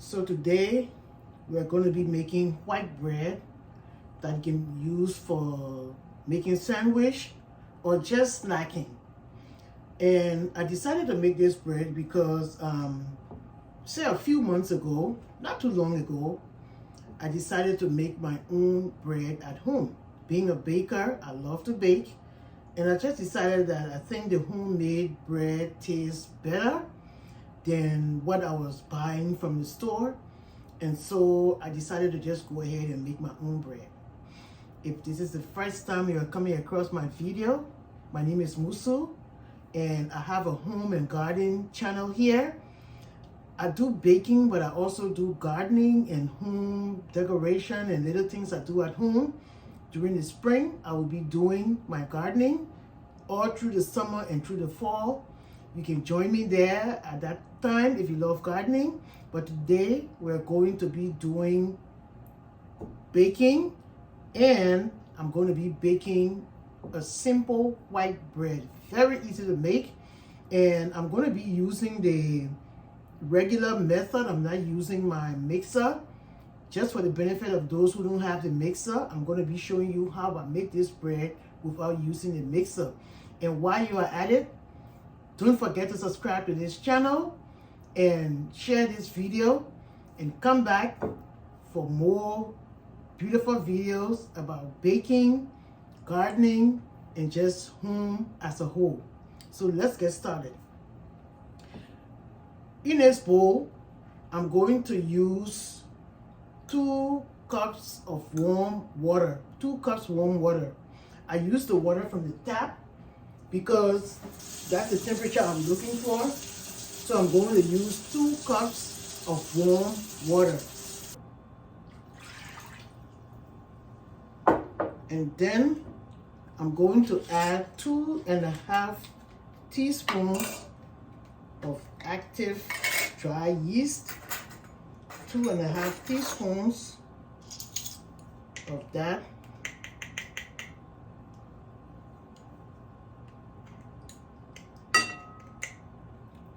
So today we're going to be making white bread that you can use for making sandwich or just snacking. And I decided to make this bread because say a few months ago, not too long ago, I decided to make my own bread at home. Being a baker, I love to bake, and I just decided that I think the homemade bread tastes better than what I was buying from the store. And so I decided to just go ahead and make my own bread. If this is the first time you're coming across my video, my name is Musu, and I have a home and garden channel here. I do baking, but I also do gardening and home decoration and little things I do at home. During the spring, I will be doing my gardening all through the summer and through the fall. You can join me there at that time if you love gardening. But today, we're going to be doing baking, and I'm going to be baking a simple white bread. Very easy to make, and I'm going to be using the regular method. I'm not using my mixer. Just for the benefit of those who don't have the mixer, I'm going to be showing you how I make this bread without using the mixer. And while you are at it, don't forget to subscribe to this channel and share this video, and come back for more beautiful videos about baking, gardening, and just home as a whole. So let's get started. In this bowl, I'm going to use 2 cups of warm water. 2 cups warm water. I use the water from the tap because that's the temperature I'm looking for. So I'm going to use 2 cups of warm water. And then I'm going to add 2.5 teaspoons of Active Dry Yeast. 2.5 teaspoons of that.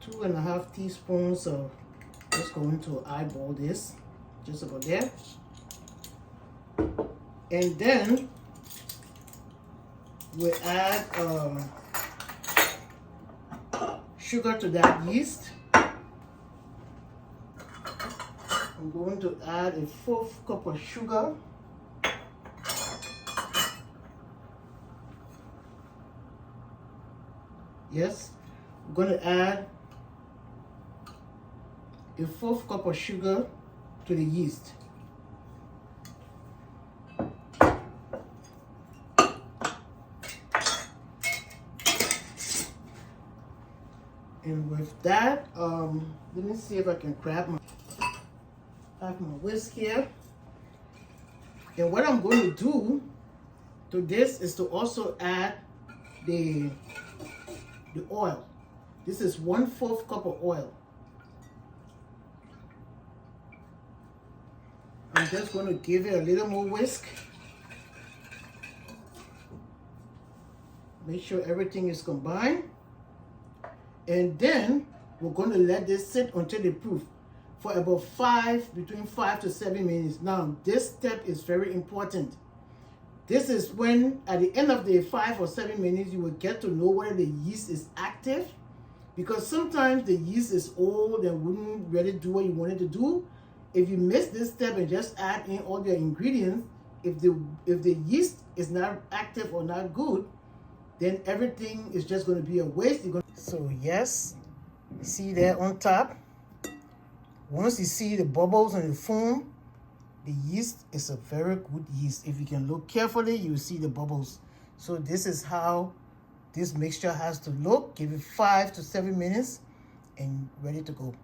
Two and a half teaspoons of, just going to eyeball this, just about there. And then we add sugar to that yeast. I'm going to add a 1/4 cup of sugar. Yes, I'm going to add a 1/4 cup of sugar to the yeast. And with that, let me see if I can grab my whisk here. And what I'm going to do to this is to also add the oil. This is 1/4 cup of oil. I'm just going to give it a little more whisk. Make sure everything is combined. And then we're going to let this sit until they proof for about between 5 to 7 minutes. Now, this step is very important. This is when, at the end of the 5 or 7 minutes, you will get to know whether the yeast is active. Because sometimes the yeast is old and wouldn't really do what you want it to do. If you miss this step and just add in all the ingredients, if the yeast is not active or not good, then everything is just going to be a waste. So yes, you see there on top, once you see the bubbles and the foam, the yeast is a very good yeast. If you can look carefully, you will see the bubbles. So this is how this mixture has to look. Give it 5 to 7 minutes and ready to go.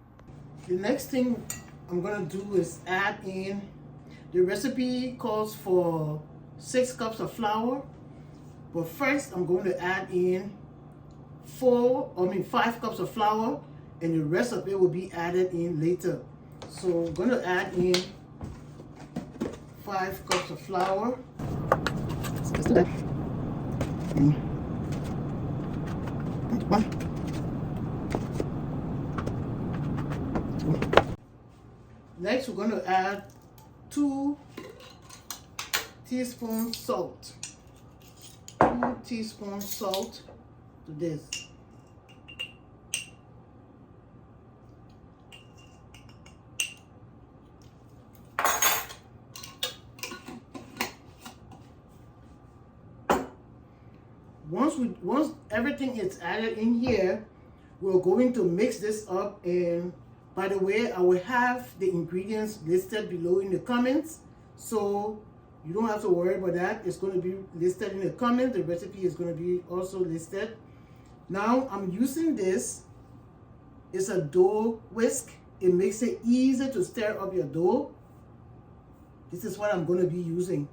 The next thing I'm going to do is add in, the recipe calls for 6 cups of flour. But first, I'm going to add in 5 cups of flour, and the rest of it will be added in later. So I'm going to add in 5 cups of flour. Next, we're going to add 2 teaspoons salt. 2 teaspoons salt to this. Once everything is added in here, we're going to mix this up. And by the way, I will have the ingredients listed below in the comments, so you don't have to worry about that. It's going to be listed in the comments. The recipe is going to be also listed. Now I'm using this. It's a dough whisk. It makes it easy to stir up your dough. This is what I'm going to be using.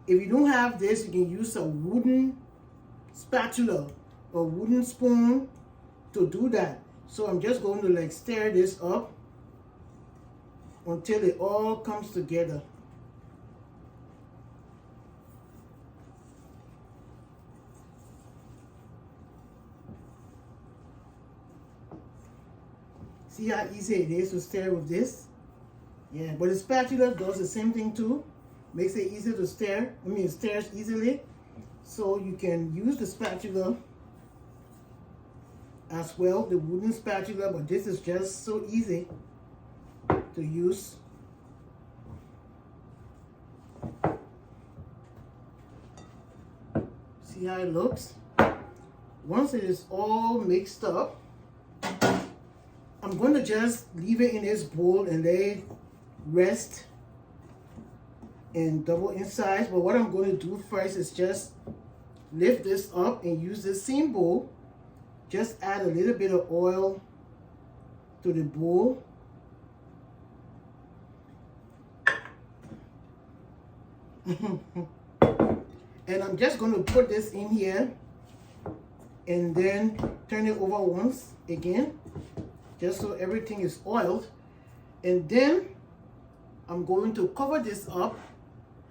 If you don't have this, you can use a wooden spatula or wooden spoon to do that. So I'm just going to like stir this up until it all comes together. See how easy it is to stir with this? Yeah, but the spatula does the same thing too. Makes it easy to stir. I mean, it stirs easily. So you can use the spatula as well, the wooden spatula, but this is just so easy to use. See how it looks? Once it is all mixed up, I'm going to just leave it in this bowl and let it rest and double in size. But what I'm going to do first is just lift this up and use the same bowl. Just add a little bit of oil to the bowl. And I'm just going to put this in here and then turn it over once again, just so everything is oiled. And then I'm going to cover this up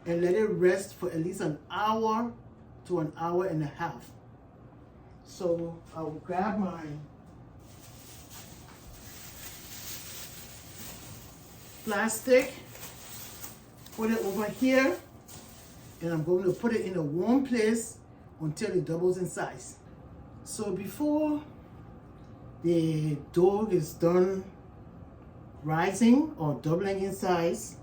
and let it rest for at least an hour to an hour and a half. So I'll grab my plastic, put it over here, and I'm going to put it in a warm place until it doubles in size. So before the dough is done rising or doubling in size,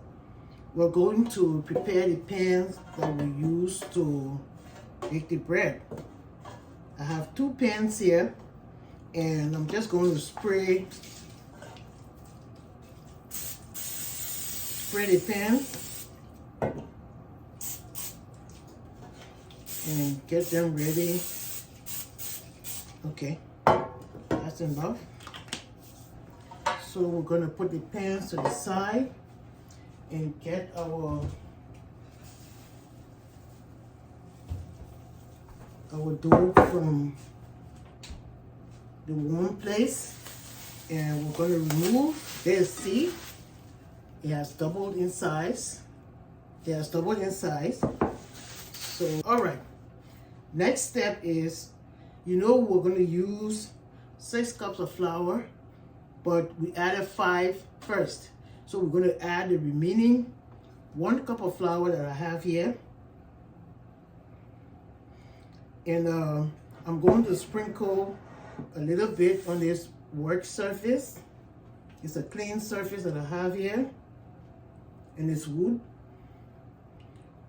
we're going to prepare the pans that we use to bake the bread. I have 2 pans here, and I'm just going to spray the pans and get them ready. Okay, that's enough. So we're going to put the pans to the side and get our dough from the warm place, and we're going to remove this. See, it has doubled in size. It has doubled in size. So, all right. Next step is, you know, we're going to use 6 cups of flour, but we added 5 first. So we're going to add the remaining 1 cup of flour that I have here. And I'm going to sprinkle a little bit on this work surface. It's a clean surface that I have here, and it's wood.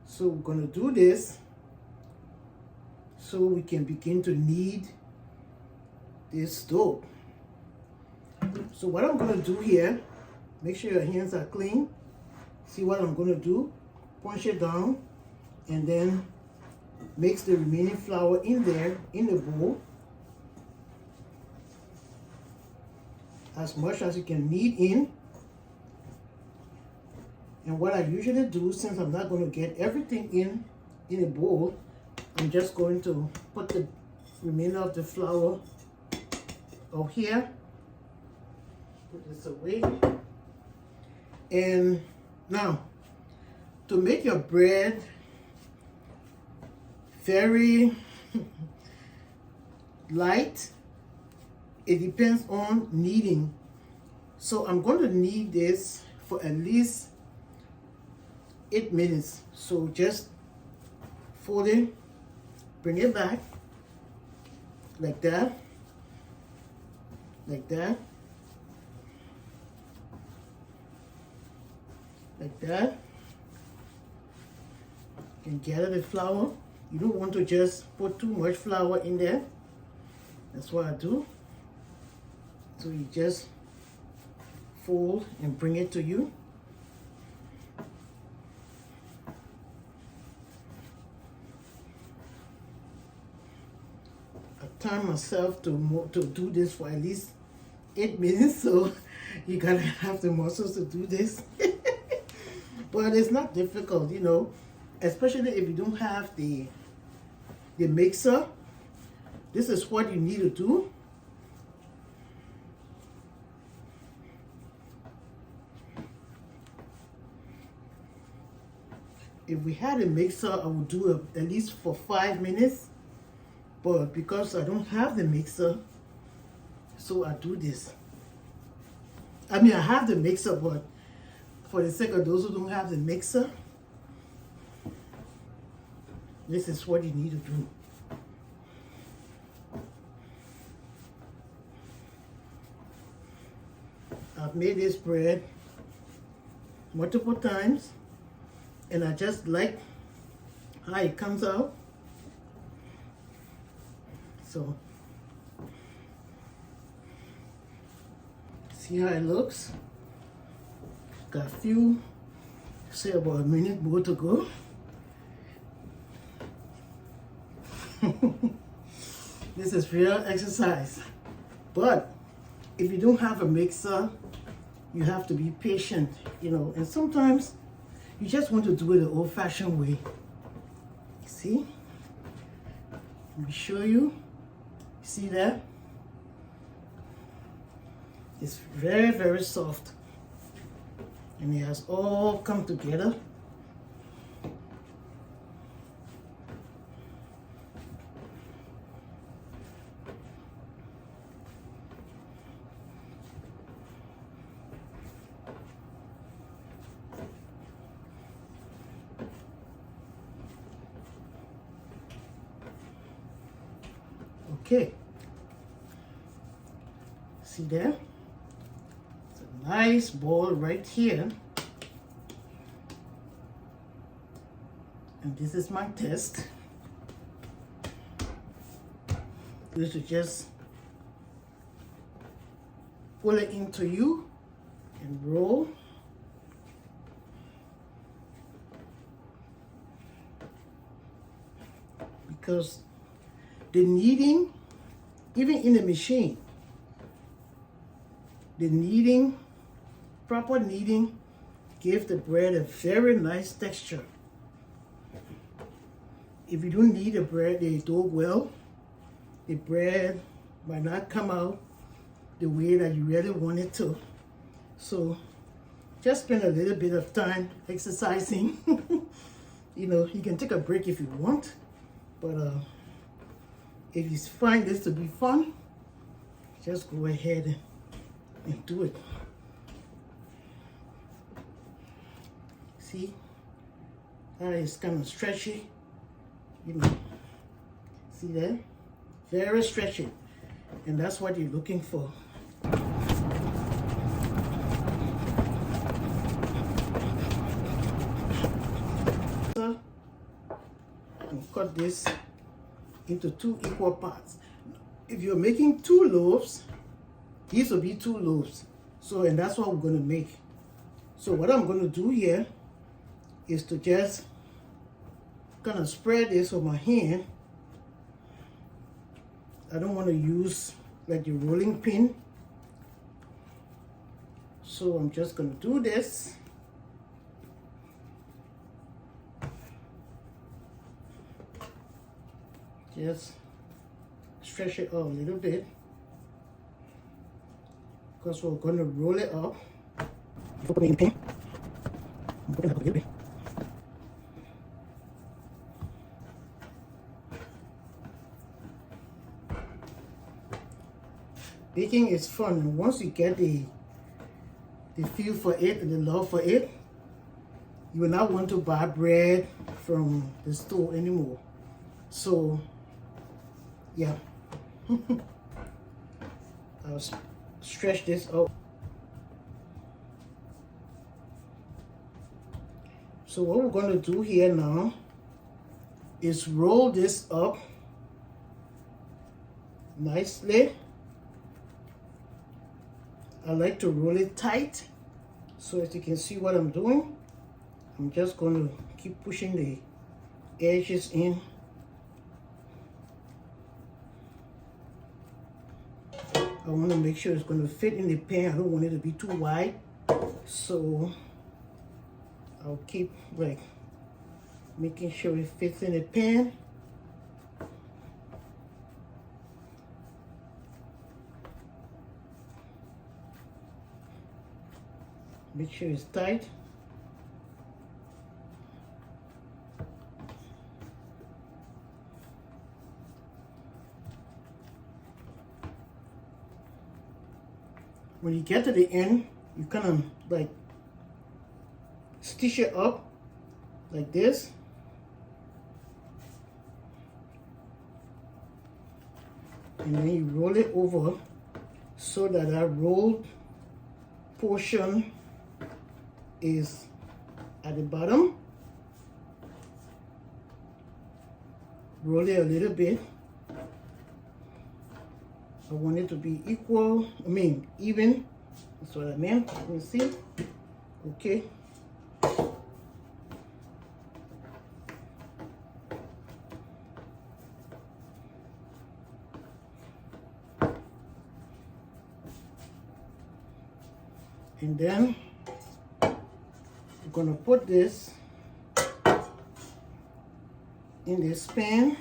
So we're going to do this so we can begin to knead this dough. So what I'm going to do here, make sure your hands are clean. See what I'm going to do? Punch it down and then mix the remaining flour in there, in the bowl, as much as you can knead in. And what I usually do, since I'm not going to get everything in a bowl, I'm just going to put the remainder of the flour over here. Put this away. And now, to make your bread very light, it depends on kneading. So I'm going to knead this for at least 8 minutes. So just fold it, bring it back like that, like that, like that. You can gather the flour. You don't want to just put too much flour in there. That's what I do. So you just fold and bring it to you. I time myself to do this for at least 8 minutes, so you gotta have the muscles to do this. But it's not difficult, you know, especially if you don't have the mixer. This is what you need to do. If we had a mixer, I would do it at least for 5 minutes. But because I don't have the mixer, so I do this. I mean, I have the mixer, but for the sake of those who don't have the mixer, this is what you need to do. I've made this bread multiple times, and I just like how it comes out. So, see how it looks? Got a few, say about a minute more to go. This is real exercise. But if you don't have a mixer, you have to be patient, you know, and sometimes you just want to do it the old-fashioned way. See? Let me show you. See that? It's very, very soft. And it has all come together. Okay. See there? It's a nice ball right here. And this is my test. This is just pull it into you and roll. Because the kneading, even in the machine, the kneading, proper kneading, gives the bread a very nice texture. If you don't knead the bread, the dough well, the bread might not come out the way that you really want it to. So just spend a little bit of time exercising. You know, you can take a break if you want, but if you find this to be fun, just go ahead and do it. See, that is kind of stretchy, you know. See that? Very stretchy, and that's what you're looking for. So, and cut this into 2 equal parts. If you're making 2 loaves, these will be 2 loaves. So, and that's what we're going to make. So what I'm going to do here is to just kind of spread this with my hand. I don't want to use like the rolling pin. So I'm just going to do this. Just stretch it out a little bit, because we're going to roll it up. Before putting it in the pan, I'm putting it up a little bit. Baking is fun. Once you get the the feel for it and the love for it, you will not want to buy bread from the store anymore. So yeah, I'll stretch this out. So what we're going to do here now is roll this up nicely. I like to roll it tight, so as you can see what I'm doing, I'm just going to keep pushing the edges in. I want to make sure it's going to fit in the pan. I don't want it to be too wide, so I'll keep like making sure it fits in the pan. Make sure it's tight. When you get to the end, you kind of like stitch it up like this. And then you roll it over so that that rolled portion is at the bottom. Roll it a little bit. I want it to be equal, even. That's what I meant. You can see. Okay. And then we're gonna put this in this pan.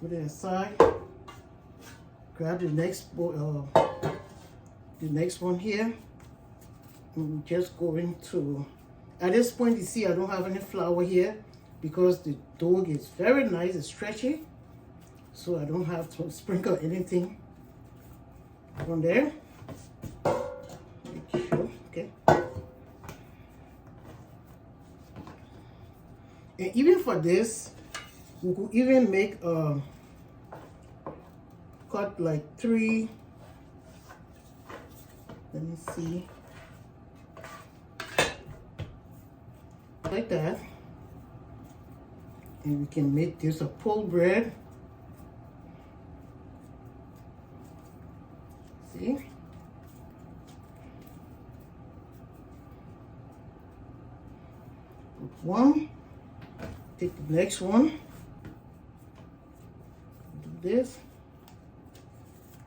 Put it aside. Grab the next one here. And we're just going to, at this point you see I don't have any flour here because the dough is very nice and stretchy. So I don't have to sprinkle anything on there. Make sure, okay. And even for this, we could even make cut like 3, let me see, like that, and we can make this a pull bread. See? Put one, take the next one, do this.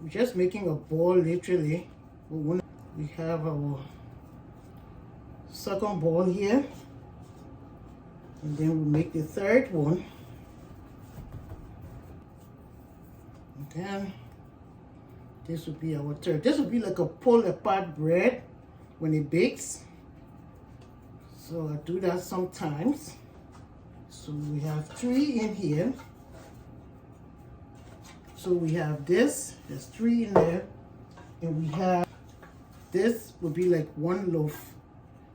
We're just making a ball literally. We have our second ball here, and then we'll make the third one. And then this will be our third. This will be like a pull apart bread when it bakes. So I do that sometimes. So we have 3 in here. So we have this, there's 3 in there, and we have this would be like 1 loaf.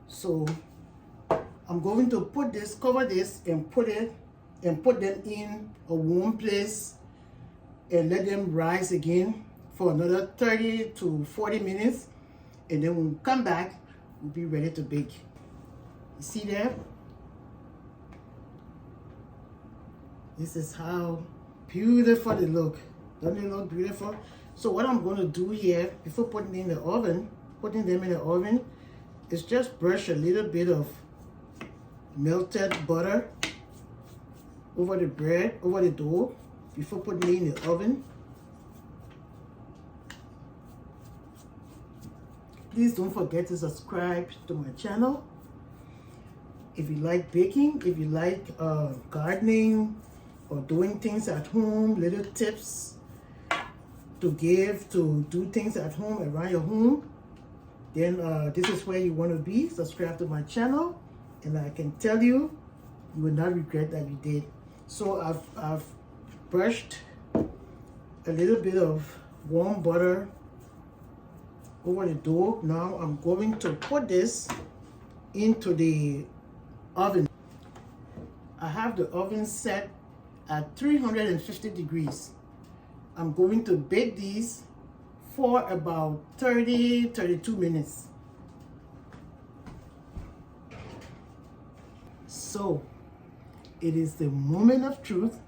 So I'm going to put this, cover this, and put them in a warm place and let them rise again for another 30 to 40 minutes, and then when we come back, we'll be ready to bake. You see there? This is how beautiful they look. Don't they look beautiful? So what I'm going to do here, before putting them in the oven, is just brush a little bit of melted butter over the bread, over the dough, before putting it in the oven. Please don't forget to subscribe to my channel. If you like baking, if you like gardening or doing things at home, little tips to give to do things at home, around your home, then this is where you want to be. Subscribe to my channel, and I can tell you, you will not regret that you did. So I've brushed a little bit of warm butter over the dough. Now I'm going to put this into the oven. I have the oven set at 350 degrees. I'm going to bake these for about 32 minutes. So it is the moment of truth,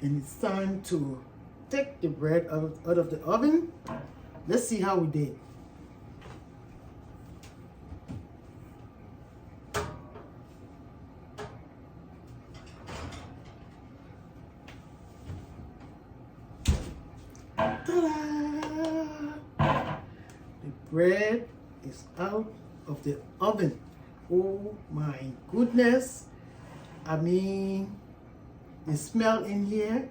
and it's time to take the bread out of the oven. Let's see how we did. Ta-da! The bread is out of the oven. Oh my goodness. I mean, the smell in here,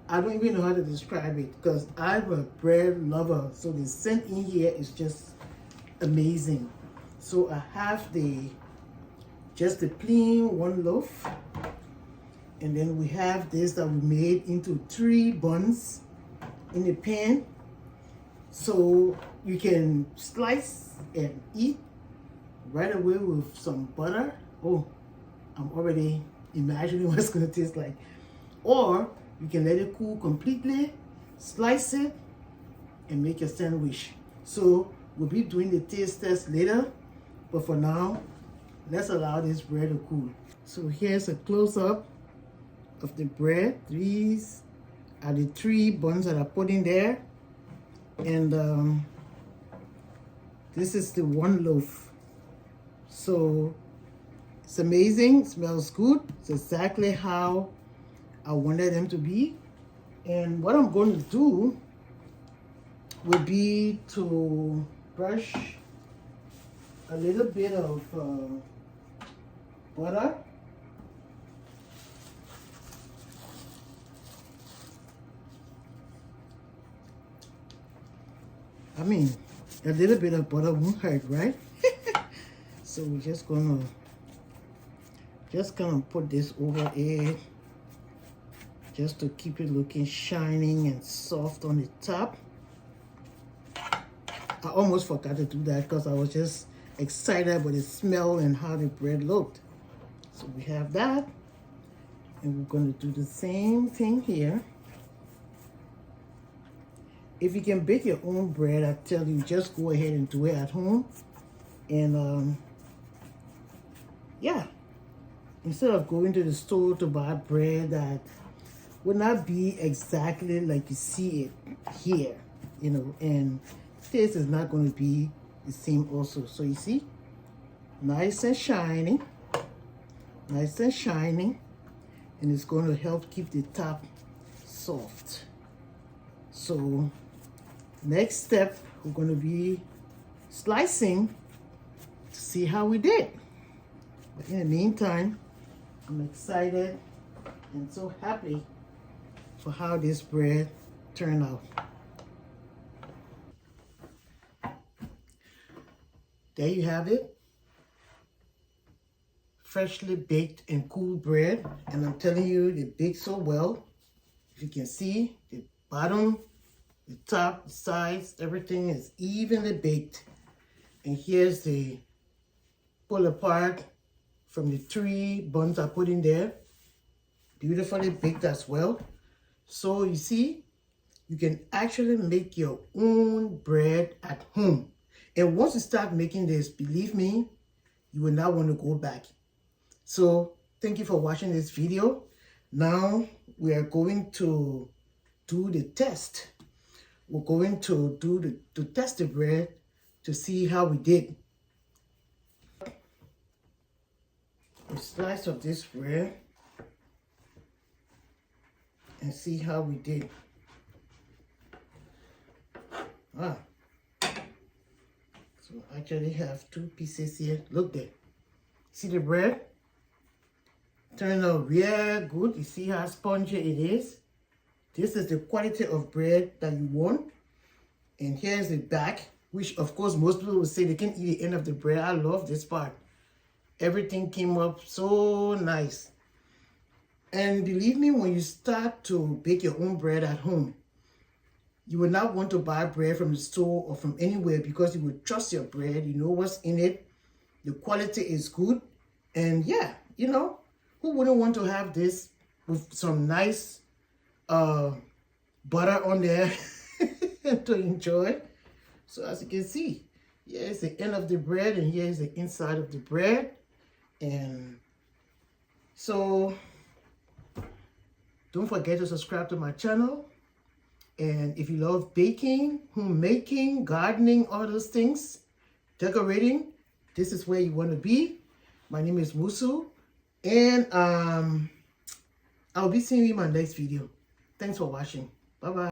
I don't even know how to describe it because I'm a bread lover. So the scent in here is just amazing. So I have just the plain one loaf. And then we have this that we made into 3 buns in the pan. So you can slice and eat right away with some butter. Oh, I'm already imagining what it's gonna taste like. Or you can let it cool completely, slice it, and make a sandwich. So we'll be doing the taste test later, but for now, let's allow this bread to cool. So here's a close-up of the bread. These are the 3 buns that I put in there. And this is the 1 loaf. So it's amazing, smells good. It's exactly how I wanted them to be. And what I'm going to do would be to brush a little bit of butter. I mean, a little bit of butter won't hurt, right? So we're just gonna put this over it just to keep it looking shining and soft on the top. I almost forgot to do that because I was just excited about the smell and how the bread looked. So we have that, and we're going to do the same thing here. If you can bake your own bread, I tell you, just go ahead and do it at home. And yeah, instead of going to the store to buy bread that would not be exactly like you see it here, you know, and taste is not going to be the same also. So you see, nice and shiny, and it's going to help keep the top soft. So next step, we're going to be slicing to see how we did. But in the meantime, I'm excited and so happy for how this bread turned out. There you have it. Freshly baked and cool bread. And I'm telling you, they bake so well. If you can see, the bottom, the top, the sides, everything is evenly baked. And here's the pull apart from the 3 buns I put in there. Beautifully baked as well. So you see, you can actually make your own bread at home. And once you start making this, believe me, you will not want to go back. So thank you for watching this video. Now we are going to do the test. We're going to test the bread to see how we did. A slice of this bread and see how we did. So I actually have 2 pieces here. Look there. See the bread? Turned out real good. You see how spongy it is? This is the quality of bread that you want. And here's the back, which of course most people will say they can eat the end of the bread. I love this part. Everything came up so nice. And believe me, when you start to bake your own bread at home, You will not want to buy bread from the store or from anywhere because you will trust your bread. You know what's in it. The quality is good. And yeah, you know, who wouldn't want to have this with some nice butter on there to enjoy? So as you can see, here is the end of the bread and here is the inside of the bread. And so don't forget to subscribe to my channel. And if you love baking, homemaking, gardening, all those things, decorating, this is where you want to be. My name is Musu, and I'll be seeing you in my next video. Thanks for watching. Bye-bye.